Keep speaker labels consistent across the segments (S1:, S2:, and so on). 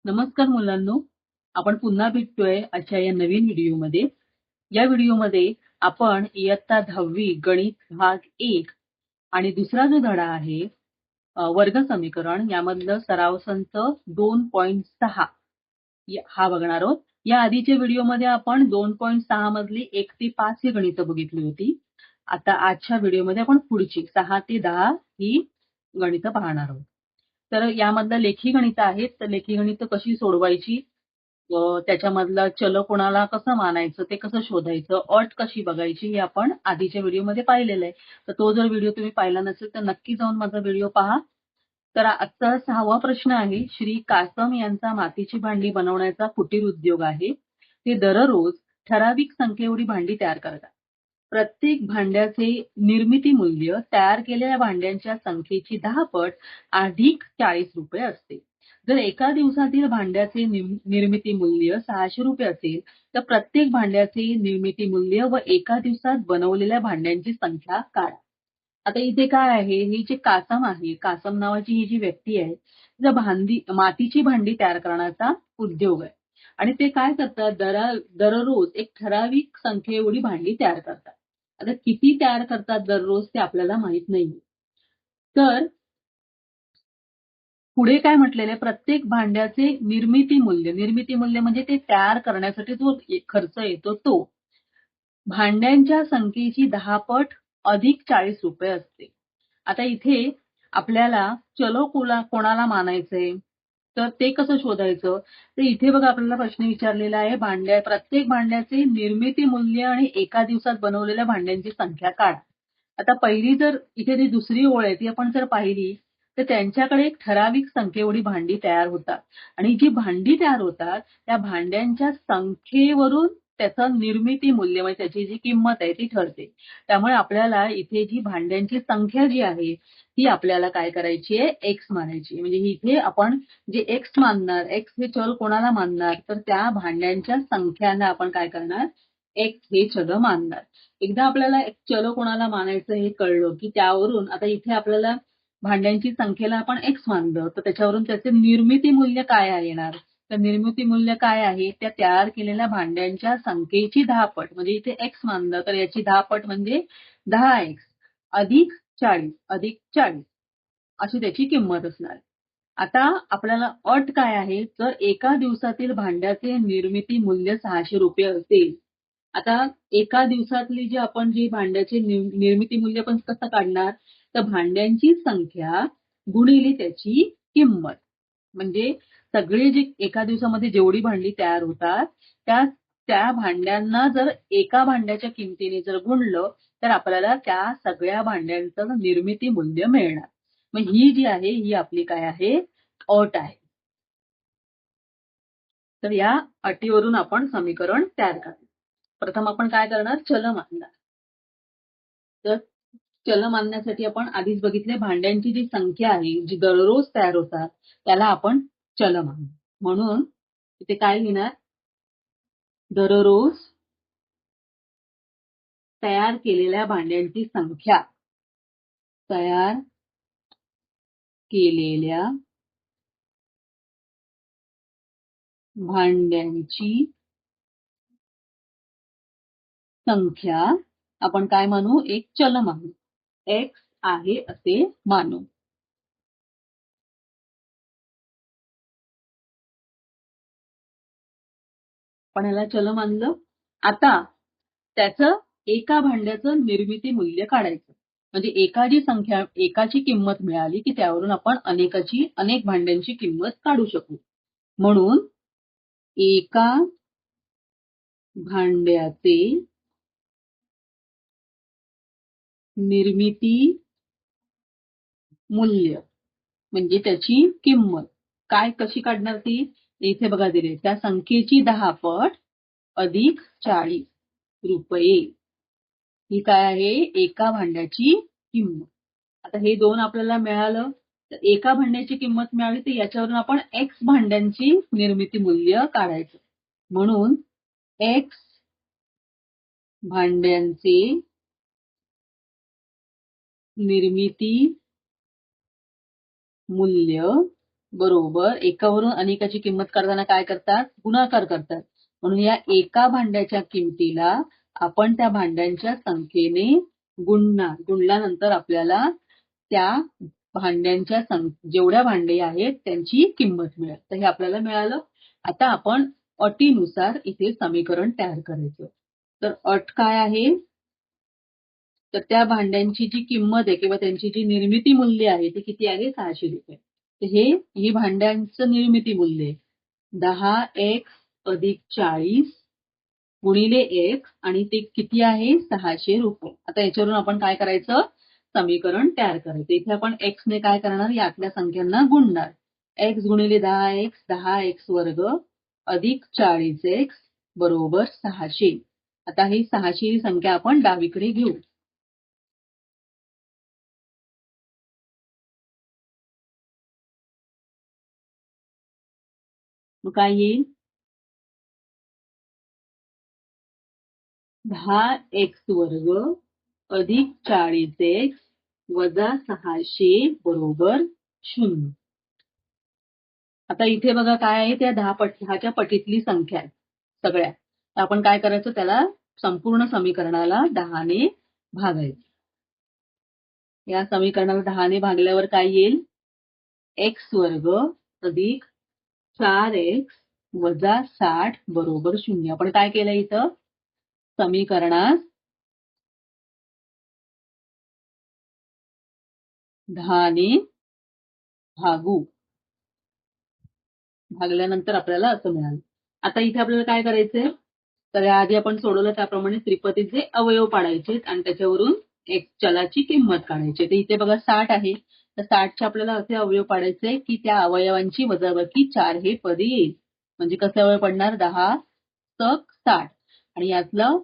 S1: नमस्कार मुलांनो, आपण पुन्हा भेटतोय आजच्या या नवीन व्हिडिओमध्ये. या व्हिडिओमध्ये आपण इयत्ता 10वी गणित भाग 1 आणि दुसरा जो धडा आहे वर्ग समीकरण यामधलं सराव संच 2.6 हा बघणार आहोत. या आधीच्या व्हिडिओमध्ये आपण 2.6 मधली 1 ते 5 ही गणितं बघितली होती. आता आजच्या व्हिडिओमध्ये आपण पुढची 6 ते 10 ही गणितं पाहणार आहोत. तर यामधलं लेखी गणितं आहेत. तर लेखी गणितं कशी सोडवायची, त्याच्यामधलं चल कोणाला कसं मानायचं, ते कसं शोधायचं, अट कशी बघायची हे आपण आधीच्या व्हिडिओमध्ये पाहिलेलं आहे. तर तो जर व्हिडिओ तुम्ही पाहिला नसेल तर नक्की जाऊन माझा व्हिडिओ पहा. तर आजचा 6वा प्रश्न आहे. श्री कासम यांचा मातीची भांडी बनवण्याचा कुटीर उद्योग आहे. ते दररोज ठराविक संख्येएवढी भांडी तयार करतात. प्रत्येक भांड्याचे निर्मिती मूल्य तयार केलेल्या भांड्यांच्या संख्येची 10 पट अधिक 40 रुपये असते. जर एका दिवसातील भांड्याचे निर्मिती मूल्य 600 रुपये असेल तर प्रत्येक भांड्याचे निर्मिती मूल्य व एका दिवसात बनवलेल्या भांड्यांची संख्या काढा. आता इथे काय आहे, ही जी कासम आहे, कासम नावाची ही जी व्यक्ती आहे, तिचा मातीची भांडी तयार करण्याचा उद्योग आहे. आणि ते काय करतात, दररोज एक ठराविक संख्येएवढी भांडी तयार करतात. आता किती तयार करतात दररोज ते आपल्याला माहित नाही. तर पुढे काय म्हटलेलं आहे, प्रत्येक भांड्याचे निर्मिती मूल्य म्हणजे ते तयार करण्यासाठी जो खर्च येतो तो भांड्यांच्या संख्येची 10 पट अधिक 40 रुपये असते. आता इथे आपल्याला चलो कोणाला मानायचंय, तर ते कसं शोधायचं? तर इथे बघा आपल्याला प्रश्न विचारलेला आहे, प्रत्येक भांड्याचे निर्मिती मूल्य आणि एका दिवसात बनवलेल्या भांड्यांची संख्या काढा. आता पहिली जर इथे ती दुसरी ओळ आहे ती आपण जर पाहिली तर त्यांच्याकडे एक ठराविक संख्येएवढी भांडी तयार होतात आणि जी भांडी तयार होतात त्या भांड्यांच्या संख्येवरून त्याचं निर्मिती मूल्य म्हणजे त्याची जी किंमत आहे ती ठरते. त्यामुळे आपल्याला इथे जी भांड्यांची संख्या जी आहे ती आपल्याला काय करायची आहे, एक्स मानायची. म्हणजे इथे आपण जे एक्स मानणार, एक्स हे चल कोणाला मानणार, तर त्या भांड्यांच्या संख्यांना आपण काय करणार, एक्स हे चल मानणार. एकदा आपल्याला चल कोणाला मानायचं हे कळलं की त्यावरून आता इथे आपल्याला भांड्यांची संख्येला आपण एक्स मानलं तर त्याच्यावरून त्याचे निर्मिती मूल्य काय येणार, तर निर्मिती मूल्य काय आहे, त्या तयार केलेल्या भांड्यांच्या संख्येची 10 पट म्हणजे इथे एक्स मानलं तर याची 10 पट म्हणजे 10x अधिक 40 अशी त्याची किंमत असणार. आता आपल्याला अट काय आहे, जर एका दिवसातील भांड्याचे निर्मिती मूल्य 600 रुपये असेल. आता एका दिवसातली जी भांड्याचे निर्मिती मूल्य पण कसं काढणार, तर भांड्यांची संख्या गुणिले त्याची किंमत. म्हणजे सगळे जे एका दिवसामध्ये जेवढी भांडी तयार होतात त्या त्या भांड्यांना जर एका भांड्याच्या किमतीने जर गुणलं तर आपल्याला त्या सगळ्या भांड्यांचं निर्मिती मूल्य मिळणार. मग ही जी आहे ही आपली काय आहे, अट आहे. तर या अटीवरून आपण समीकरण तयार करणार. प्रथम आपण काय करणार, चल मानणार. तर चल मानण्यासाठी आपण आधीच बघितले भांड्यांची जी संख्या आहे जी दररोज तयार होतात त्याला आपण चल मानू. म्हणून इथे काय लिहिणार, दररोज तयार केलेल्या भांड्यांची संख्या, तयार केलेल्या भांड्यांची संख्या आपण काय मानू, एक चल मानू, एक्स आहे असे मानू. पण याला चल मानलं. आता त्याचं एका भांड्याचं निर्मिती मूल्य काढायचं. म्हणजे एकाची किंमत मिळाली की त्यावरून आपण अनेक भांड्यांची किंमत काढू शकू. म्हणून एका भांड्याचे निर्मिती मूल्य म्हणजे त्याची किंमत काय कशी काढणार ती, इथे बघा दिले, त्या संख्येची 10 पट अधिक 40 रुपये ही काय आहे, एका भांड्याची किंमत. आता हे दोन आपल्याला मिळालं तर एका भांड्याची किंमत मिळाली तर याच्यावरून आपण एक्स भांड्यांची निर्मिती मूल्य काढायचं. म्हणून एक्स भांड्यांचे निर्मिती मूल्य बरोबर एकावरून अनेकाची किंमत काढताना काय करतात? गुणाकार करतात. म्हणून या एका भांड्याच्या किमतीला आपण त्या भांड्यांच्या संख्येने गुणल्यानंतर आपल्याला त्या भांड्यांच्या जेवढ्या भांडे आहेत त्यांची किंमत मिळेल. तर हे आपल्याला मिळालं. आता आपण अटीनुसार इथे समीकरण तयार करायचं. तर अट काय आहे? तर त्या भांड्यांची जी किंमत आहे किंवा त्यांची जी निर्मिती मूल्य आहे ते किती आहे? 600 रुपये. तर ही भांड्यांचं निर्मिती मूल्य आहे. 10x अधिक 40 गुणिले x आणि ते किती आहे? 600 रुपये. आता याच्यावरून आपण काय करायचं? समीकरण तयार करायचं. इथे आपण x ने काय करणार? यातल्या संख्यांना गुणणार. x गुणिले 10x 10x वर्ग अधिक 40x बरोबर 600. आता ही 600 ही संख्या आपण डावीकडे घेऊ. मग काय येईल? 10x वर्ग अधिक 40x वजा 600 बरोबर 0. आता इथे बघा काय आहे? त्या 10च्या पटीतली संख्या आहे सगळ्या. तर आपण काय करायचं? त्याला संपूर्ण समीकरणाला 10 ने भागायचं. या समीकरणाला 10 ने भागल्यावर काय येईल? x वर्ग अधिक 4x वजा 60 बरोबर 0. आपण काय केलं इथं? समीकरणास 10 ने भागल्यानंतर आपल्याला असं मिळालं. आता इथे आपल्याला काय करायचंय? तर याआधी आपण सोडवलं त्याप्रमाणे त्रिपदीचे अवयव पाडायचे आणि त्याच्यावरून एक चलाची किंमत काढायची. तर इथे बघा 60 आहे. तर 60चे आपल्याला असे अवयव पाडायचे की त्या अवयवांची वजाबाकी 4 हे पद येईल. म्हणजे कसे अवयव पडणार? 10 सक 60 आणि यातलं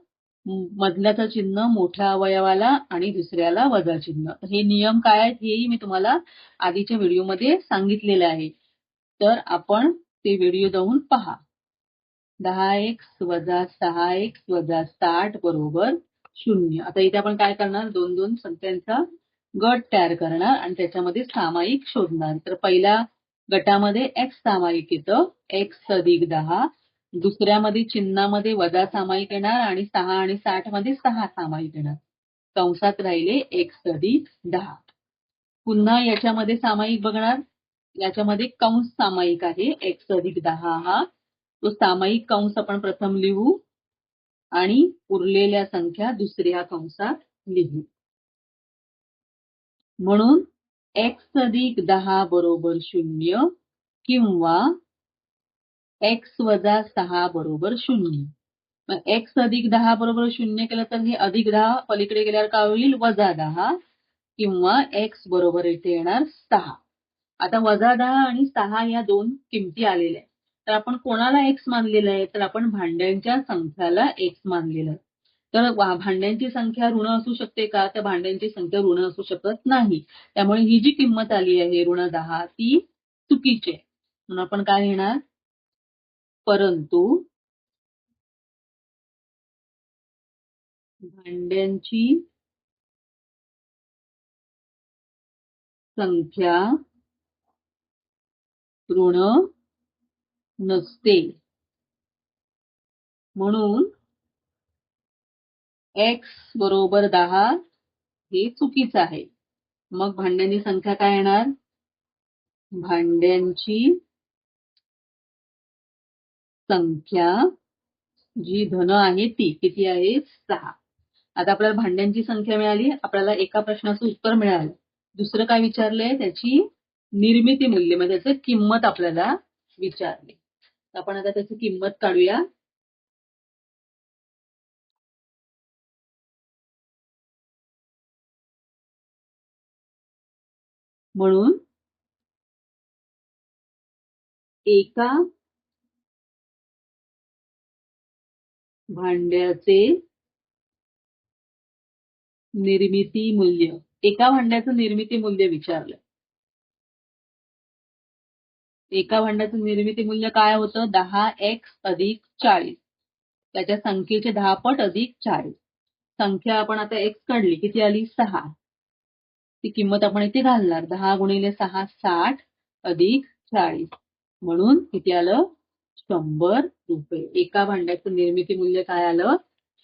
S1: मधल्याचं चिन्ह मोठ्या अवयवाला आणि दुसऱ्याला वजा चिन्ह. हे नियम काय आहेत हेही मी तुम्हाला आधीच्या व्हिडिओमध्ये सांगितलेलं आहे. तर आपण ते व्हिडिओ जाऊन पहा. 10x वजा 6x वजा 60 बरोबर 0. आता इथे आपण काय करणार? 2 संख्यांचा गट तयार करणार आणि त्याच्यामध्ये सामायिक शोधणार. तर पहिल्या गटामध्ये x सामायिक येतं. x अधिक 10. दुसऱ्यामध्ये चिन्हामध्ये वजा सामायिक येणार आणि 6 आणि 60 मध्ये 6 सामायिक येणार. कंसात राहिले x अधिक 10. पुन्हा याच्यामध्ये सामायिक बघणार. याच्यामध्ये कंस सामायिक आहे. x अधिक 10 हा तो सामायिक कंस आपण प्रथम लिहू आणि उरलेल्या संख्या दुसऱ्या कंसात लिहू. म्हणून x अधिक 10 बरोबर 0 किंवा x वजा 6 बरोबर 0. मग x अधिक 10 बरोबर 0 केलं तर हे अधिक 10 पलीकडे गेल्यावर काय होईल? वजा 10 किंवा x बरोबर इथे येणार 6. आता वजा 10 आणि 6 या दोन किमती आलेल्या आहेत. तर आपण कोणाला x मानलेलं आहे? तर आपण भांड्यांच्या संख्याला x मानलेलं आहे. तर भांड्यांची संख्या ऋण असू शकते का? तर भांड्यांची संख्या ऋण असू शकत नाही. त्यामुळे ही जी किंमत आली आहे ऋण 10 ती चुकीची आहे. म्हणून आपण काय लिहिणार? परंतु भांड्यांची संख्या ऋण नसते. म्हणून x बरोबर 10 हे चुकीचं आहे. मग भांड्यांची संख्या काय येणार? भांड्यांची संख्या जी धन आहे ती किती आहे? 6. आता आपल्याला भांड्यांची संख्या मिळाली. आपल्याला एका प्रश्नाचं उत्तर मिळालं. दुसरं काय विचारलंय? त्याची निर्मिती मूल्य म्हणजे त्याची किंमत आपल्याला विचारली. आपण आता त्याची किंमत काढूया. म्हणून एका भांड्याचे निर्मिती मूल्य, एका भांड्याचं निर्मिती मूल्य विचारलं. एका भांड्याचं निर्मिती मूल्य काय होतं? 10x अधिक 40. त्याच्या संख्येचे 10 पट अधिक 40. संख्या आपण आता x काढली. किती आली? 6. ती किंमत आपण इथे घालणार. 10 गुणिले 6 60 अधिक 40 म्हणून किती आलं 100 रुपये. एका भांड्याचं निर्मिती मूल्य काय आलं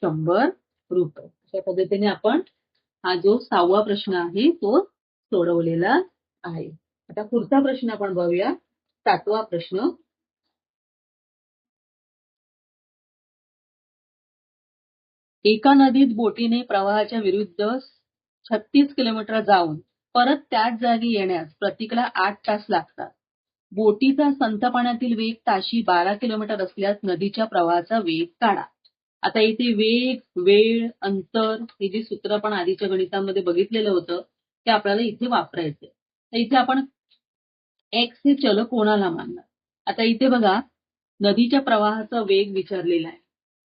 S1: 100 रुपये. अशा पद्धतीने आपण हा जो 6वा प्रश्न आहे तो सोडवलेला आहे. आता पुढचा प्रश्न आपण बघूया 7वा प्रश्न. एका नदीत बोटीने प्रवाहाच्या विरुद्ध 36 किलोमीटर जाऊन परत त्याच जागी येण्यास प्रतीकला 8 तास लागतात. बोटीचा संथ पाण्यातील वेग ताशी 12 किलोमीटर असल्यास नदीच्या प्रवाहाचा वेग काढा. आता इथे वेग, वेळ, अंतर हे जे सूत्र आपण आधीच्या गणितामध्ये बघितलेलं होतं ते आपल्याला इथे वापरायचं. तर इथे आपण एक्स हे चल कोणाला मानणार. आता इथे बघा नदीच्या प्रवाहाचा वेग विचारलेला आहे.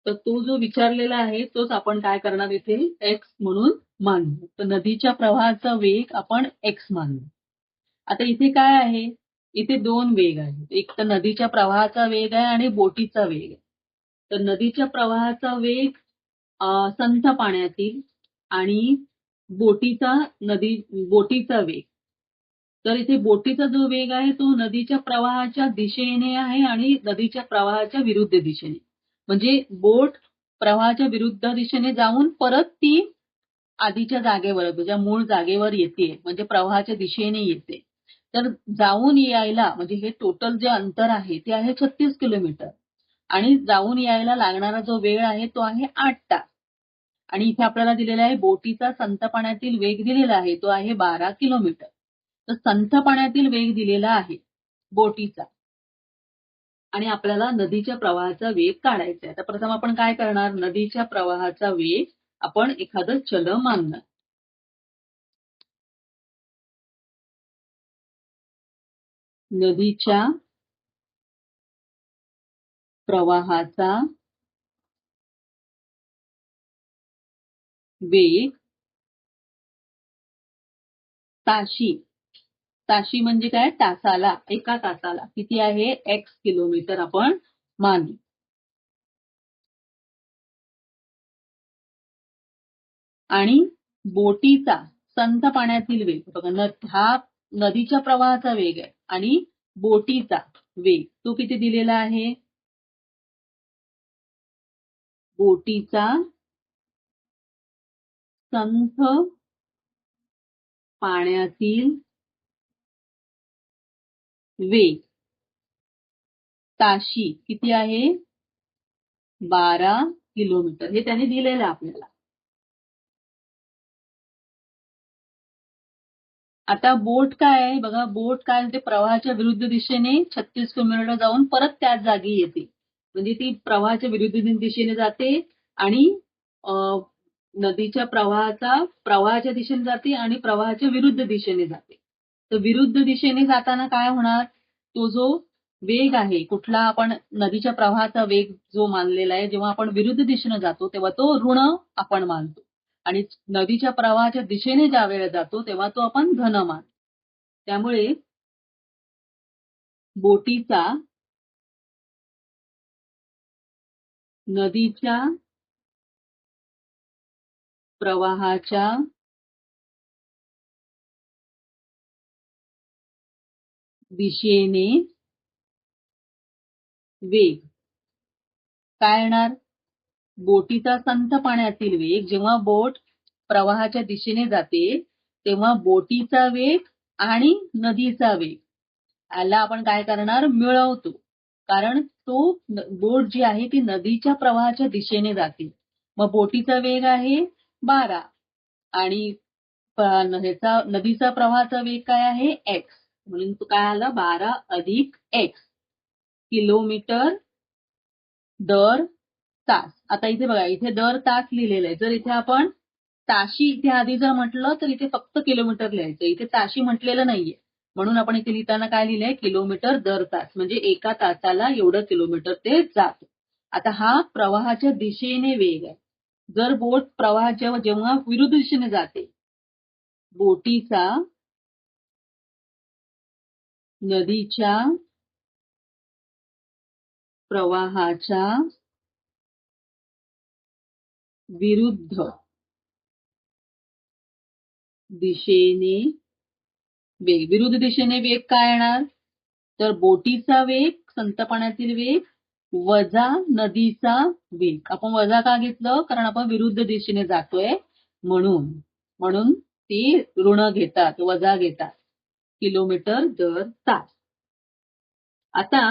S1: तर तो जो विचारलेला आहे तोच आपण काय करणार इथे एक्स म्हणून मानू. तर नदीच्या प्रवाहाचा वेग आपण एक्स मानू. आता इथे काय आहे इथे 2 वेग आहेत. एक तर नदीच्या प्रवाहाचा वेग आहे आणि बोटीचा वेग आहे. तर नदीच्या प्रवाहाचा वेग संथ पाण्यातील आणि बोटीचा वेग. तर इथे बोटीचा जो वेग आहे तो नदीच्या प्रवाहाच्या दिशेने आहे आणि नदीच्या प्रवाहाच्या विरुद्ध दिशेने. म्हणजे बोट प्रवाहाच्या विरुद्ध दिशेने जाऊन परत ती आधीच्या जागेवर तुझ्या मूळ जागेवर येते म्हणजे प्रवाहाच्या दिशेने येते. तर जाऊन यायला म्हणजे हे टोटल जे अंतर आहे ते आहे 36 किलोमीटर आणि जाऊन यायला लागणारा जो वेळ आहे तो आहे 8 तास. आणि इथे आपल्याला दिलेला आहे बोटीचा संथ पाण्यातील वेग दिलेला आहे तो आहे 12 किलोमीटर. तर संथ पाण्यातील वेग दिलेला आहे बोटीचा आणि आपल्याला नदीच्या प्रवाहाचा वेग काढायचा आहे. तर प्रथम आपण काय करणार नदीच्या प्रवाहाचा वेग आपण एखादं चल मानणार. नदीच्या प्रवाहाचा वेग ताशी ताशी म्हणजे काय तासाला एका तासाला किती आहे एक्स किलोमीटर आपण मानू. आणि बोटीचा संथ पाण्यातील वेग बघा हा नदीच्या प्रवाहाचा वेग आहे आणि बोटीचा वेग तो किती दिलेला आहे बोटीचा संथ पाण्यातील वेग ताशी किती आहे 12 किलोमीटर हे त्याने दिलेलं आपल्याला. आता बोट काय आहे बघा बोट काय ते प्रवाहाच्या विरुद्ध दिशेने 36 किलोमीटर जाऊन परत त्याच जागी येते. म्हणजे ती प्रवाहाच्या विरुद्ध दिशेने जाते आणि नदीच्या प्रवाहाच्या दिशेने जाते आणि प्रवाहाच्या विरुद्ध दिशेने जाते. तर विरुद्ध दिशेने जाताना काय होणार तो जो वेग आहे कुठला आपण नदीच्या प्रवाहाचा वेग जो मानलेला आहे जेव्हा आपण विरुद्ध दिशेने जातो तेव्हा तो ऋण आपण मानतो आणि नदीच्या प्रवाहाच्या दिशेने ज्या वेळेला जातो तेव्हा तो आपण धन मानतो. त्यामुळे बोटीचा नदीच्या प्रवाहाच्या दिशेने वेग काय येणार बोटीचा संथ पाण्यातील वेग जेव्हा बोट प्रवाहाच्या दिशेने जाते तेव्हा बोटीचा वेग आणि नदीचा वेग याला आपण काय करणार मिळवतो. कारण तो बोट जी आहे ती नदीच्या प्रवाहाच्या दिशेने जाते. मग बोटीचा वेग आहे 12 आणि नदीचा प्रवाहाचा वेग काय आहे एक्स म्हणून तो काय आला 12 अधिक एक्स किलोमीटर दर तास. आता इथे बघा इथे दर तास लिहिलेलं आहे. जर इथे आपण ताशी इथे आधी जर म्हटलं तर इथे फक्त किलोमीटर लिहायचं इथे ताशी म्हटलेलं नाहीये. म्हणून आपण इथे लिहिताना काय लिहिलंय किलोमीटर दर तास म्हणजे एका तासाला एवढं किलोमीटर ते जातं. आता हा प्रवाहाच्या दिशेने वेग आहे. जर बोट प्रवाह जेव्हा विरुद्ध दिशेने जाते बोटीचा नदीच्या प्रवाहाच्या विरुद्ध दिशेने वेग विरुद्ध दिशेने वेग काय येणार तर बोटीचा वेग, संत पाण्यातील वेग वजा नदीचा वेग. आपण वजा का घेतलं? कारण आपण विरुद्ध दिशेने जातोय म्हणून. म्हणून ती ऋण घेतात, वजा घेतात. किलोमीटर दर तास. आता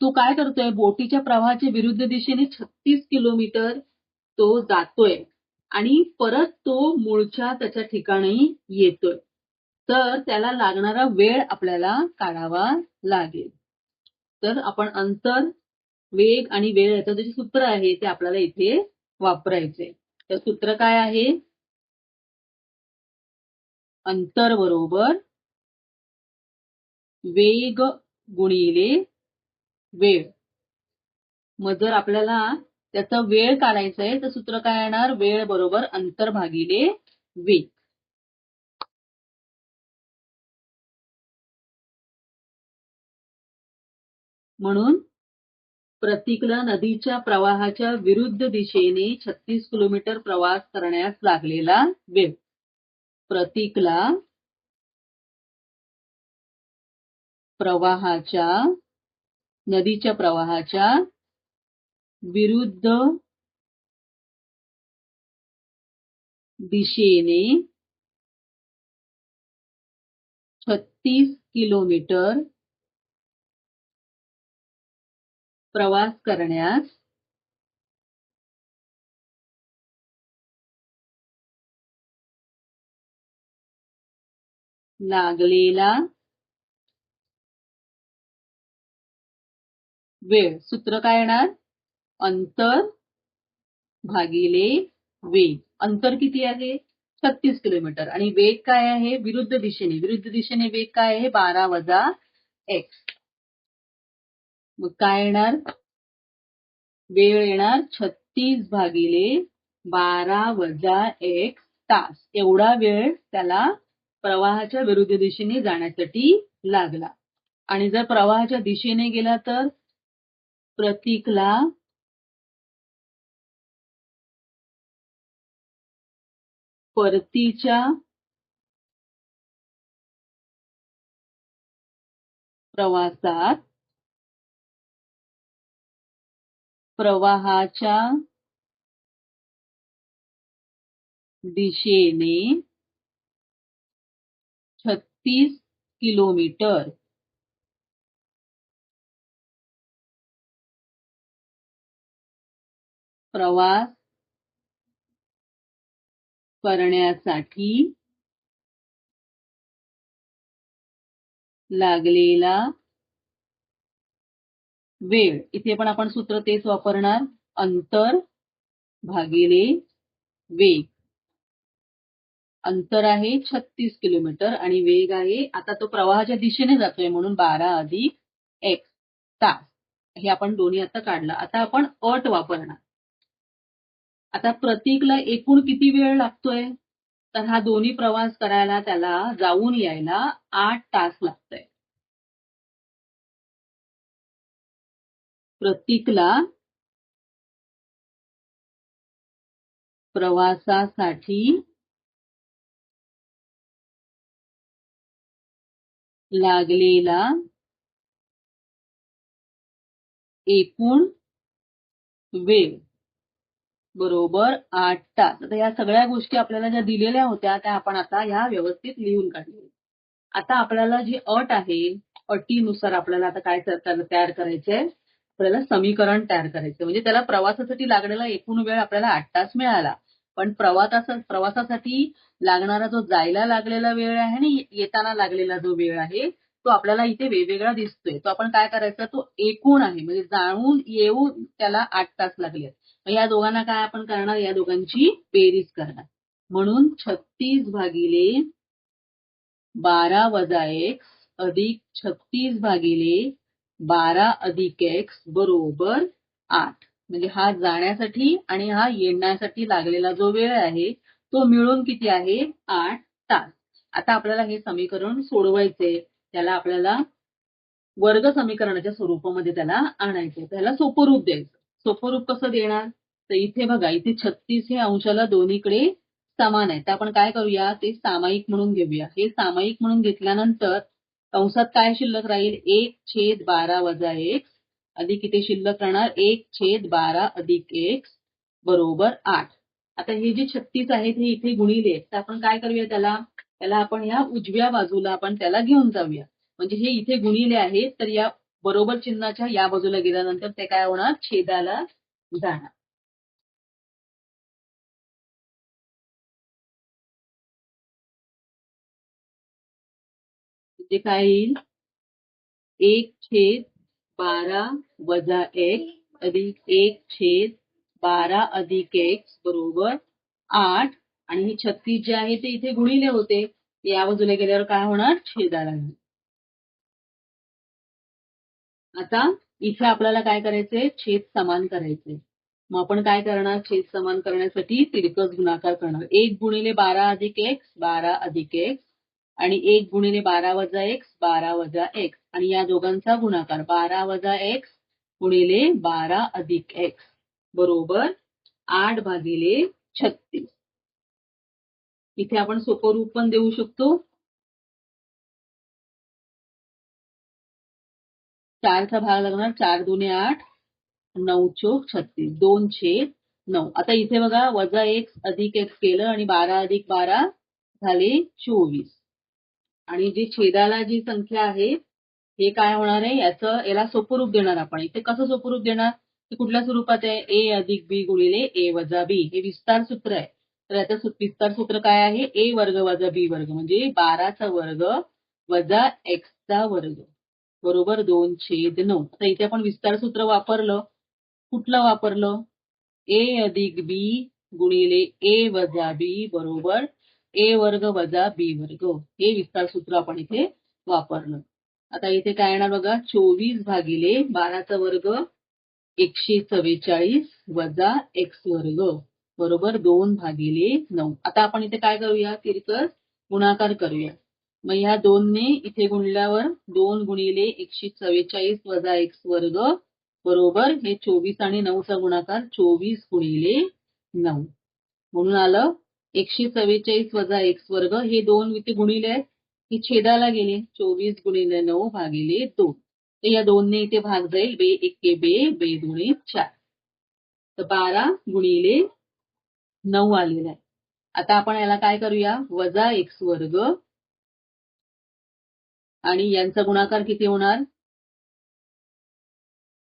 S1: तो काय करतोय? बोटीच्या प्रवाहाच्या विरुद्ध दिशेने 36 किलोमीटर तो जातोय आणि परत तो मूळच्या त्याच्या ठिकाणी येतोय. तर त्याला लागणारा वेळ आपल्याला काढावा लागेल. तर आपण अंतर, वेग आणि वेळ याचं जे सूत्र आहे ते आपल्याला इथे वापरायचे. तर सूत्र काय आहे? अंतर बरोबर वेग गुणिले वेळ. मग जर आपल्याला त्याचा वेळ काढायचा आहे तर सूत्र काय येणार? वेळ बरोबर अंतर भागिले वेग. म्हणून प्रतीकला नदीच्या प्रवाहाच्या विरुद्ध दिशेने 36 किलोमीटर प्रवास करण्यास लागलेला वेळ. प्रतीकला नदीच्या प्रवाहाच्या विरुद्ध दिशेने 36 किलोमीटर प्रवास करण्यास लागलेला वेळ. सूत्र काय येणार? अंतर भागिले वेग. अंतर किती आहे? 36 किलोमीटर. आणि वेग काय आहे? विरुद्ध दिशेने. विरुद्ध दिशेने वेग काय आहे? 12 वजा x. मग काय येणार? वेळ येणार 36 भागिले 12 वजा x तास. एवढा वेळ त्याला प्रवाहाच्या विरुद्ध दिशेने जाण्यासाठी लागला. आणि जर प्रवाहाच्या दिशेने गेला तर प्रतीकला परतीच्या प्रवासात प्रवाहाच्या दिशेने 36 किलोमीटर प्रवास करण्यासाठी लागलेला वेळ. इथे पण आपण सूत्र तेच वापरणार. अंतर भागिले वेग. अंतर आहे 36 किलोमीटर आणि वेग आहे, आता तो प्रवाहाच्या दिशेने जातोय म्हणून 12 अधिक x तास. हे आपण दोन्ही आता काढलं. आता आपण अट वापरणार. आता प्रतीकला एकूण किती वेळ लागतोय? तर हा दोन्ही प्रवास करायला त्याला जाऊन यायला 8 तास लागतंय. प्रतीकला प्रवासासाठी लागलेला एकूण वेळ बरोबर 8 तास. आता या सगळ्या गोष्टी आपल्याला ज्या दिलेल्या होत्या त्या आपण आता ह्या व्यवस्थित लिहून काढल्या. आता आपल्याला जी अट आहे, अटीनुसार आपल्याला आता काय तयार करायचंय? आपल्याला समीकरण तयार करायचं. म्हणजे त्याला प्रवासासाठी लागलेला एकूण वेळ आपल्याला 8 तास मिळाला. पण प्रवासासाठी लागणारा जो जायला लागलेला वेळ आहे आणि येताना लागलेला जो वेळ आहे तो आपल्याला इथे वेगवेगळा दिसतोय. तो आपण काय करायचा? तो एकूण आहे. म्हणजे जाऊन येऊन त्याला 8 तास लागले. मग या दोघांना काय आपण करणार? या दोघांची बेरीज करणार. म्हणून 36 भागिले 12 वजा x अधिक 36 भागिले 12 अधिक x बरोबर 8. म्हणजे हा जाण्यासाठी आणि हा येण्यासाठी लागलेला जो वेळ आहे तो मिळून किती आहे? 8 तास. आता आपल्याला हे समीकरण सोडवायचे. त्याला आपल्याला वर्ग समीकरणाच्या स्वरूपामध्ये त्याला आणायचे. त्याला सोपं रूप द्यायचं. सोपं रूप कसं देणार? तर इथे बघा, इथे 36 हे अंशाला दोन्हीकडे समान आहे. तर आपण काय करूया? ते सामायिक म्हणून घेऊया. हे सामायिक म्हणून घेतल्यानंतर कंसात काय शिल्लक राहील 1/12 वजा x अधिक इथे शिल्लक राहणार 1/12 अधिक x बरोबर 8. आता हे जे 36 आहेत हे इथे गुणिले तर आपण काय करूया त्याला त्याला आपण ह्या उजव्या बाजूला आपण त्याला घेऊन जाऊया. म्हणजे हे इथे गुणिले आहेत तर या बरोबर चिन्हाच्या या बाजूला गेल्यानंतर ते काय होणार छेदाला जाणार. म्हणजे काय येईल 1/12 वजा x अधिक 1/12 अधिक x बरोबर 8. आणि हे 36 जे आहे ते इथे गुणिले होते या बाजूला गेल्यावर काय होणार छेदाला. आता इथे आपल्याला काय करायचंय छेद समान करायचे. मग आपण काय करणार छेद समान करण्यासाठी तिरकस गुणाकार करणार 1/12 अधिक x 12 अधिक x आणि 1/12 वजा x 12 वजा x आणि या दोघांचा गुणाकार 12 वजा x गुणिले 12 अधिक x बरोबर 8/36. इथे आपण सोपं रूप पण देऊ शकतो. 4चा भाग लागणार 4 दुने 8 9 चोक 36 2/9. आता इथे बघा वजा x अधिक x केलं आणि 12 अधिक 12 झाले 24. आणि जी छेदाला जी संख्या आहे हे काय होणार आहे याला सोपं रूप देणार आपण. इथे कसं सोपं रूप देणार ते कुठल्या स्वरूपात आहे a अधिक b गुणिले a वजा b हे विस्तार सूत्र आहे. तर याचं विस्तार सूत्र काय आहे a वर्ग वजा b वर्ग म्हणजे 12चा वर्ग वजा x चा वर्ग बरोबर 2/9. आता इथे आपण विस्तार सूत्र वापरलं. कुठलं वापरलं a अधिक b गुणिले a वजा b बरोबर a वर्ग वजा b वर्ग हे विस्तार सूत्र आपण इथे वापरलं. आता इथे काय येणार बघा 24/12चा वर्ग 144 वजा x वर्ग बरोबर 2/9. आता आपण इथे काय करूया तिरकस गुणाकार करूया. मग ह्या 2ने इथे गुणल्यावर 2 गुणिले 144 वजा x वर्ग बरोबर हे 24 आणि 9चा गुणाकार 24 गुणिले 9 म्हणून आलं 144 वजा x वर्ग हे 2 इथे गुणिले आहेत ही छेदाला गेले 24 गुणिले 9 भागिले 2. तर या 2ने इथे भाग जाईल बे एके बे बे दुणे 4 तर 12 गुणिले 9 आलेला आहे. आता आपण याला काय करूया वजा x वर्ग आणि यांचा गुणाकार किती होणार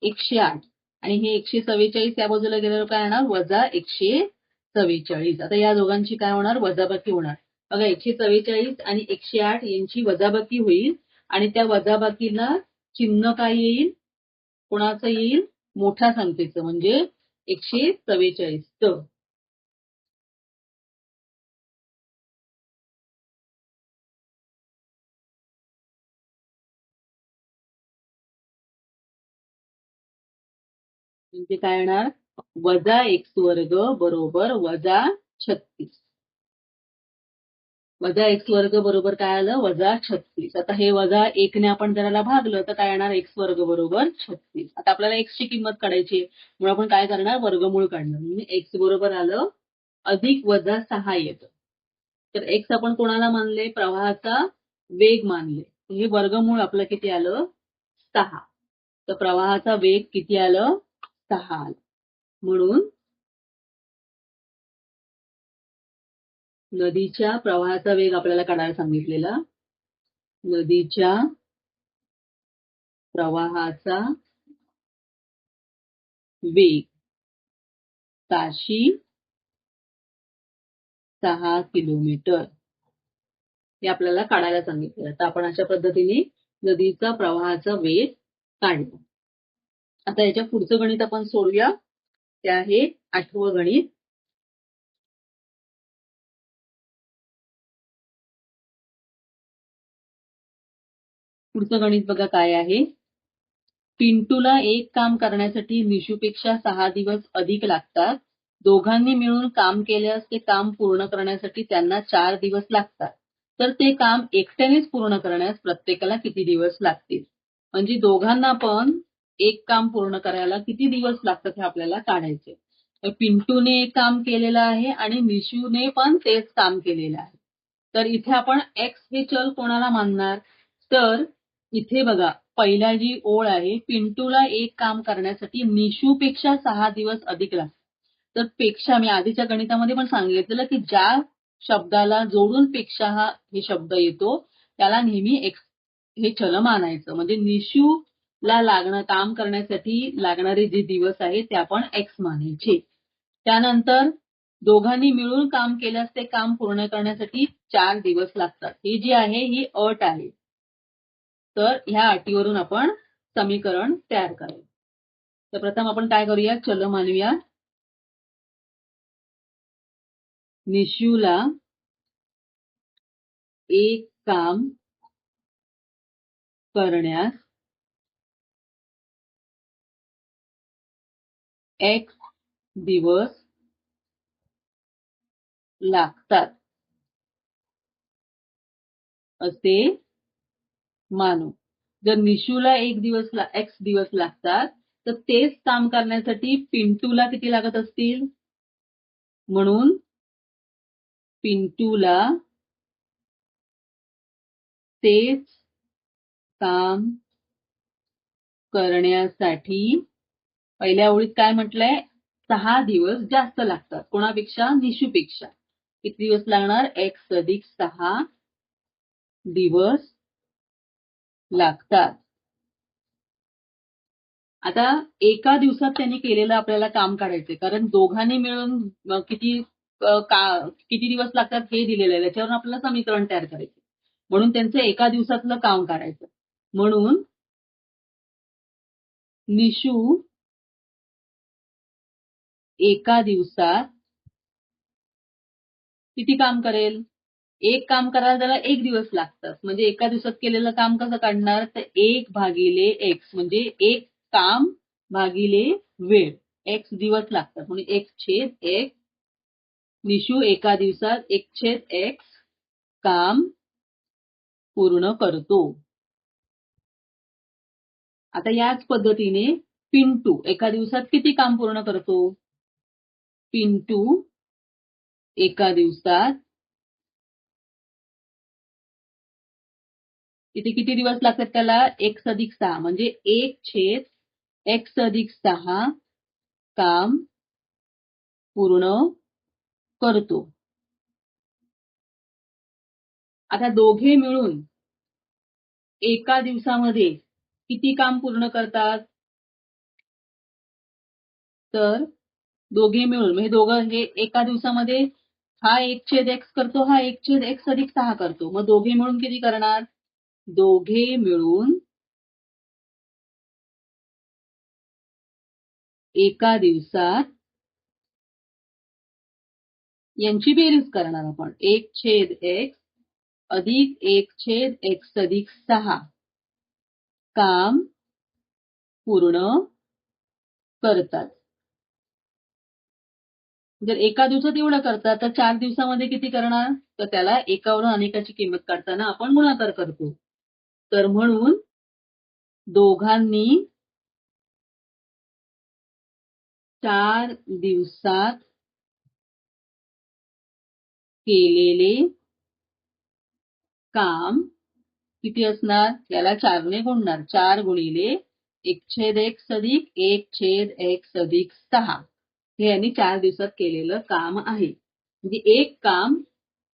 S1: 108 आणि हे 144 या बाजूला गेल्यावर काय होणार वजा 144. आता या दोघांची काय होणार वजाबाकी होणार. बघा 144 आणि 108 यांची वजाबाकी होईल आणि त्या वजाबाकीला चिन्ह काय येईल कोणाचं येईल मोठ्या संख्येचं म्हणजे 144चं. म्हणजे काय येणार वजा x वर्ग बरोबर वजा 36. वजा x वर्ग बरोबर काय आलं वजा 36. आता हे वजा 1ने आपण त्याला भागलं तर काय येणार x वर्ग बरोबर 36. आता आपल्याला x ची किंमत काढायची म्हणून आपण काय करणार वर्गमूळ काढणार म्हणजे x बरोबर आलं अधिक वजा 6 येतं. तर x आपण कोणाला मानले प्रवाहाचा वेग मानले. हे वर्गमूळ आपलं किती आलं 6. तर प्रवाहाचा वेग किती आलं 6 आलं. म्हणून नदीच्या प्रवाहाचा वेग आपल्याला काढायला सांगितलेला. नदीच्या प्रवाहाचा वेग ताशी 6 किलोमीटर हे आपल्याला काढायला सांगितलं. तर आपण अशा पद्धतीने नदीचा प्रवाहाचा वेग काढला. आता याच्या पुढचं गणित आपण सोडूया. ते आहे 8वं गणित. पुढचं गणित बघा काय आहे. पिंटूला एक काम करण्यासाठी निशूपेक्षा 6 दिवस अधिक लागतात. दोघांनी मिळून काम केल्यास ते काम पूर्ण करण्यासाठी त्यांना 4 दिवस लागतात. तर ते काम एकट्यानेच पूर्ण करण्यास प्रत्येकाला किती दिवस लागतील. म्हणजे दोघांना पण एक काम पूर्ण करायला किती दिवस लागतात हे आपल्याला काढायचे. पिंटूने एक काम केलेलं आहे आणि निशूने पण तेच काम केलेलं आहे. तर इथे आपण x हे चल कोणाला मानणार तर इथे बघा पहिला जी ओळ आहे, पिंटूला एक काम करण्यासाठी निशूपेक्षा 6 दिवस अधिक लागतात. तर पेक्षा मी आधीच्या गणितामध्ये पण सांगितलेलं की ज्या शब्दाला जोडून पेक्षा हा हे शब्द येतो त्याला नेहमी एक्स हे चल मानायचं. म्हणजे निशूला काम करण्यासाठी लागणारे जे दिवस आहेत ते आपण एक्स मानायचे. त्यानंतर दोघांनी मिळून काम केल्यास ते काम पूर्ण करण्यासाठी 4 दिवस लागतात. ही जी आहे ही अट आहे. तर ह्या अटीवरून आपण समीकरण तयार करायचं. तर प्रथम आपण काय करूया, चल मानूया. निशूला एक काम करण्यास एक्स दिवस लागतात असे मानू. जर निशूला एक्स दिवस लागतात तर तेच काम करण्यासाठी पिंटूला किती लागत असतील. म्हणून पिंटूला तेच काम करण्यासाठी पहिल्या ओळीत काय म्हटलंय, 6 दिवस जास्त लागतात. कोणापेक्षा, निशूपेक्षा. किती दिवस लागणार, एक्स अधिक 6 दिवस लागतात. आता एका दिवसात त्यांनी केलेलं आपल्याला काम काढायचंय, कारण दोघांनी मिळून किती दिवस लागतात हे दिलेलं आहे. त्याच्यावरून आपल्याला समीकरण तयार करायचं. म्हणून त्यांचं एका दिवसातलं काम काढायचं. म्हणून निशू एका दिवसात किती काम करेल, एक काम करायला त्याला 1 दिवस लागतात. म्हणजे एका दिवसात केलेलं काम कसं काढणार, तर 1/x म्हणजे एक काम भागिले वेळ. एक्स दिवस लागतात म्हणून 1/x. निशू एका दिवसात 1/x काम पूर्ण करतो. आता याच पद्धतीने पिंटू एका दिवसात किती काम पूर्ण करतो. पिंटू एका दिवसात इथे किती दिवस लागतात त्याला, x अधिक 6 म्हणजे 1/x+6 काम पूर्ण करतो. आता दोघे मिळून एका दिवसामध्ये किती काम पूर्ण करतात, तर दोघे मिळून म्हणजे दोघं हे एका दिवसामध्ये हा 1/x करतो, हा 1/x+6 करतो. मग दोघे मिळून किती करणार, दोघे मिळून एका दिवसात यांची बेरीज करणार आपण. 1/x अधिक 1/x+6 काम पूर्ण करतात. जर एका दिवसात एवढं करतात तर 4 दिवसामध्ये किती करणार, तर त्याला एकावरून अनेकाची किंमत काढताना आपण गुणाकार करतो. तर म्हणून दोघांनी 4 दिवसात केलेले काम किती असणार, याला 4 ने गुणणार. 4 गुणिले 1/x अधिक 1/x+6 हे यांनी 4 दिवसात केलेलं काम आहे. म्हणजे एक काम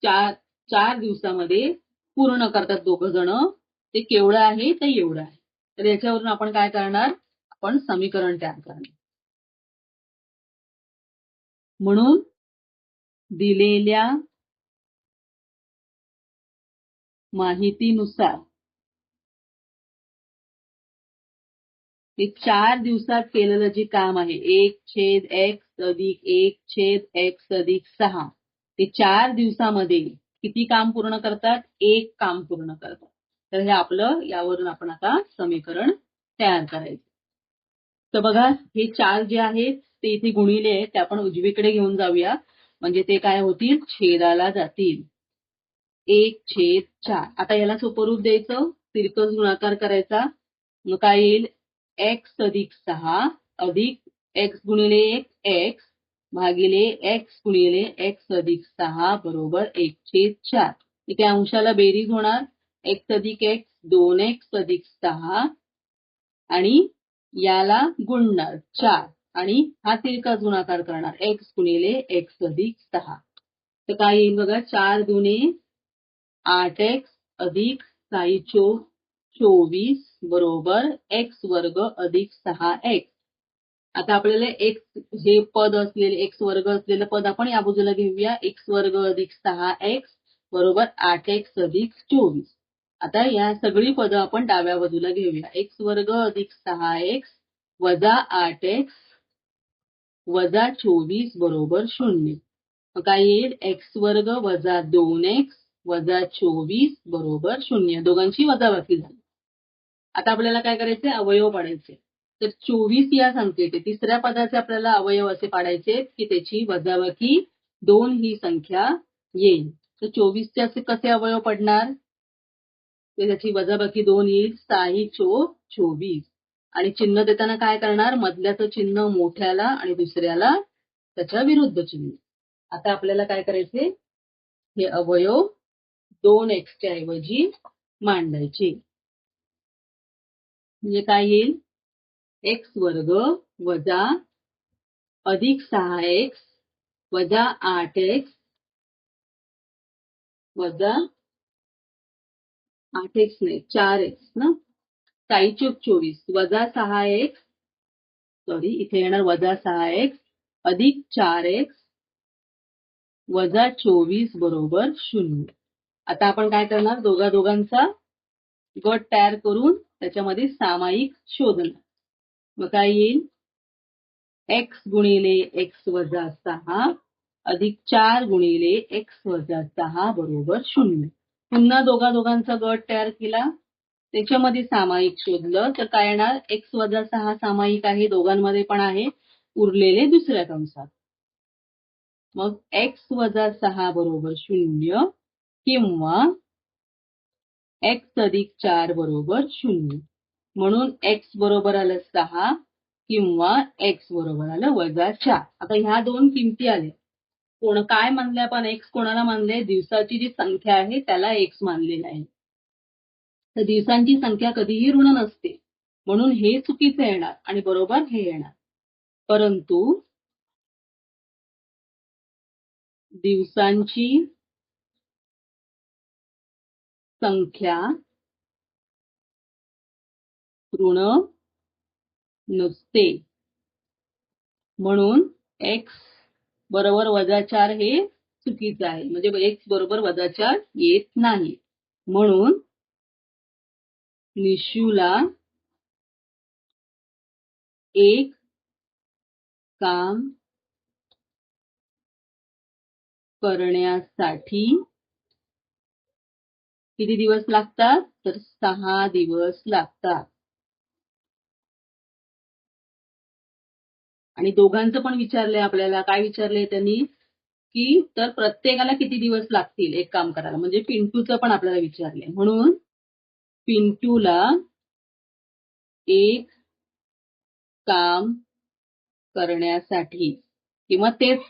S1: 4 दिवसामध्ये पूर्ण करतात दोघं जण. ते केवढं आहे, ते एवढं आहे. तर याच्यावरून आपण काय करणार, आपण समीकरण तयार करणार. म्हणून दिलेल्या माहितीनुसार हे 4 दिवसात केलेलं जे काम आहे 1/x अधिक 1/x+6 ते 4 दिवसामध्ये किती काम पूर्ण करतात, एक काम पूर्ण करतात. तर हे आपलं यावरून आपण आता समीकरण तयार करायचं. तर बघा हे 4 जे आहेत ते इथे गुणिले आहेत, ते आपण उजवीकडे घेऊन जाऊया. म्हणजे ते काय होतील, छेदाला जातील. 1/4. आता याला सोपं रूप द्यायचं, तिरकस गुणाकार करायचा. मग काय येईल, x अधिक 6 अधिक x गुणिले 1 x भागिले x गुणिले x अधिक 6 बरोबर 1/4. इथे अंशाला बेरीज होणार. x अधिक x 2x अधिक 6 आणि याला गुणणार 4 आणि हा तिरका गुणाकार करणार x गुणिले x अधिक 6. तर काय येईल बघा 4 दुने 8x अधिक 6 चोक 24 बरोबर x वर्ग अधिक 6x. आता आपल्याला x हे पद असलेले x वर्ग असलेलं पद आपण या बाजूला घेऊया x वर्ग अधिक 6x बरोबर 8x अधिक 24. आता या सगळी पदं आपण डाव्या बाजूला घेऊया x वर्ग अधिक 6x वजा 8x वजा 24 बरोबर 0. मग काय येईल x वर्ग वजा 2x वजा 24 बरोबर 0. दोघांची वजाबाकी झाली. आता आपल्याला काय करायचे अवयव पाडायचे. तर 24 या संख्येचे तिसऱ्या पदाचे आपल्याला अवयव असे पाडायचे की त्याची वजाबाकी 2 ही संख्या येईल. तर 24चे असे कसे अवयव पडणार तर त्याची वजाबाकी 2 येईल 6 चोक 24 आणि चिन्ह देताना काय करणार मधल्याचं चिन्ह मोठ्याला आणि दुसऱ्याला त्याच्या विरुद्ध चिन्ह. आता आपल्याला काय करायचे हे अवयव 2x च्या ऐवजी मांडायचे. म्हणजे काय येईल x वर्ग वजा अधिक 6x वजा 8x वजा 8x नाही 4x ना 6 चोक 24 वजा 6x सॉरी इथे येणार वजा 6x अधिक 4x वजा 24 बरोबर 0. आता आपण काय करणार दोघांचा गट तयार करून त्याच्यामध्ये सामायिक शोधणार. मग काय येईल x गुणिले x वजा 6 अधिक 4 गुणिले x वजा 6 बरोबर 0. पुन्हा दोघांचा गट तयार केला त्याच्यामध्ये सामायिक शोधलं तर काय येणार x वजा 6 सामायिक आहे दोघांमध्ये पण आहे उरलेले दुसऱ्या कंसात. मग x वजा 6 बरोबर 0 किंवा x अधिक 4 बरोबर 0. म्हणून x बरोबर आलं 6 किंवा x बरोबर आलं वजा 4. आता ह्या दोन किमती आल्या काय मानले आपण x कोणाला मानले दिवसाची जी संख्या आहे त्याला x मानलेला आहे. तर दिवसांची संख्या कधीही ऋण नसते म्हणून हे चुकीचं येणार आणि बरोबर हे येणार. परंतु दिवसांची संख्या ऋण नसते म्हणून x बरोबर वजा 4 हे चुकीचं आहे म्हणजे x बरोबर वजा 4 येत नाही. म्हणून निशूला एक काम करण्यासाठी किती दिवस लागतात तर 6 दिवस लागतात. आणि दोघांचं पण विचारलंय आपल्याला काय विचारलंय त्यांनी की तर प्रत्येकाला किती दिवस लागतील एक काम करायला म्हणजे पिंटूचं पण आपल्याला विचारलंय. म्हणून पिंटूला एक काम करण्यासाठी किंवा तेच